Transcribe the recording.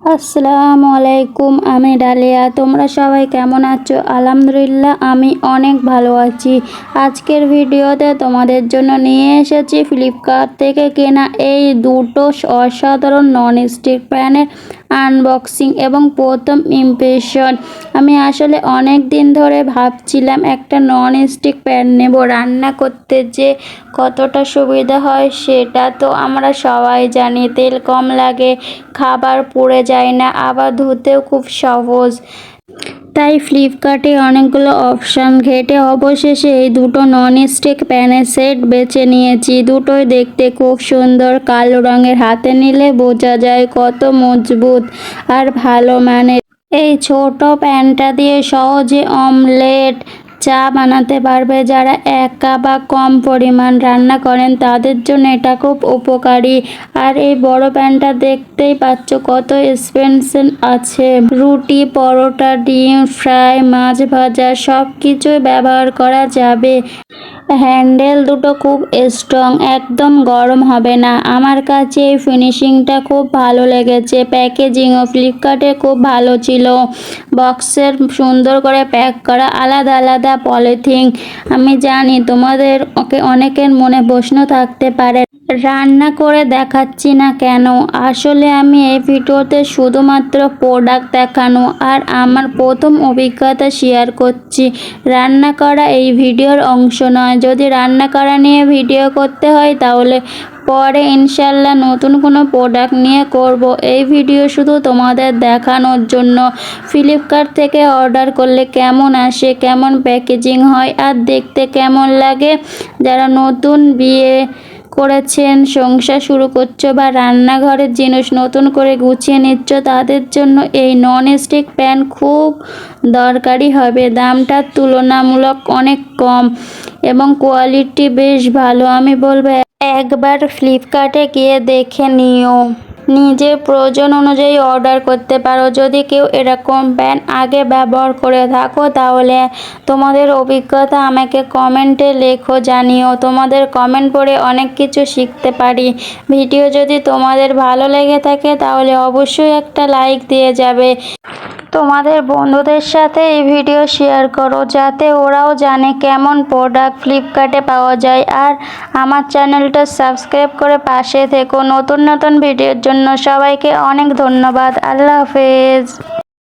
আসসালামু আলাইকুম। আমি ডালিয়া। তোমরা সবাই কেমন আছো? আলহামদুলিল্লাহ আমি অনেক ভালো আছি। আজকের ভিডিওতে তোমাদের জন্য নিয়ে এসেছি ফ্লিপকার্ট থেকে কেনা এই দুটো অসাধারণ ননস্টিক প্যানের আনবক্সিং এবং প্রথম ইমপ্রেশন। আমি আসলে অনেক দিন ধরে ভাবছিলাম একটা ননস্টিক প্যান নেব। রান্না করতে যে কতটা সুবিধা হয় সেটা তো আমরা সবাই জানি। তেল কম লাগে, খাবার পুড়ে যায় না, আবার ধুতেও খুব সহজ। তাই ফ্লিপকার্টে অনেকগুলো অপশান ঘেটে অবশেষে এই দুটো ননস্টিক প্যানের সেট বেছে নিয়েছি। দুটোই দেখতে খুব সুন্দর, কালো রঙের। হাতে নিলে বোঝা যায় কত মজবুত আর ভালো মানের। এই ছোট প্যানটা দিয়ে সহজে অমলেট, চা বানাতে পারবে। যারা একা বা কম পরিমাণ রান্না করেন তাদের জন্য এটা খুব উপকারী। আর এই বড় প্যানটা দেখতেই পাচ্ছ কত স্পেস আছে। রুটি, পরোটা, ডিম ফ্রাই, মাছ ভাজা সব কিছুই ব্যবহার করা যাবে। হ্যান্ডেল দুটো খুব স্ট্রং, একদম গরম হবে না। আমার কাছে এই ফিনিশিংটা খুব ভালো লেগেছে। প্যাকেজিংও ফ্লিপকার্টে খুব ভালো ছিল। বক্সের সুন্দর করে প্যাক করা, আলাদা আলাদা পলিথিন। আমি জানি তোমাদের অনেকের মনে প্রশ্ন থাকতে পারে, রান্না করে দেখাচ্ছি না কেন? আসলে আমি এই ভিডিওতে শুধুমাত্র প্রোডাক্ট দেখানো আর আমার প্রথম অভিজ্ঞতা শেয়ার করছি। রান্না করা এই ভিডিওর অংশ নয়। যদি রান্না করা নিয়ে ভিডিও করতে হয় তাহলে পরে ইনশাল্লাহ নতুন কোনো প্রোডাক্ট নিয়ে করব। এই ভিডিও শুধু তোমাদের দেখানোর জন্য। ফ্লিপকার্ট থেকে অর্ডার করলে কেমন আসে, কেমন প্যাকেজিং হয় আর দেখতে কেমন লাগে, যারা নতুন বিয়ে করেছেন, সংসার শুরু করছো বা রান্নাঘরের জিনিস নতুন করে গুছিয়ে নিচ্ছ তাদের জন্য এই ননস্টিক প্যান খুব দরকারি হবে। দামটা তুলনামূলক অনেক কম এবং কোয়ালিটি বেশ ভালো। আমি বলবো একবার ফ্লিপকার্টে গিয়ে দেখে নিও। নিজের প্রয়োজন অনুযায়ী অর্ডার করতে পারো। যদি কেউ এরকম প্যান আগে ব্যবহার করে থাকো তাহলে তোমাদের অভিজ্ঞতা আমাকে কমেন্টে লেখো, জানিও। তোমাদের কমেন্ট পড়ে অনেক কিছু শিখতে পারি। ভিডিও যদি তোমাদের ভালো লেগে থাকে তাহলে অবশ্যই একটা লাইক দিয়ে যাবে। তোমাদের বন্ধুদের সাথে এই ভিডিও শেয়ার করো যাতে ওরাও জানে কেমন প্রোডাক্ট ফ্লিপকার্টে পাওয়া যায়। আর আমার চ্যানেলটা সাবস্ক্রাইব করে পাশে থেকো নতুন নতুন ভিডিওর জন্য। সবাইকে অনেক ধন্যবাদ। আল্লাহ হাফেজ।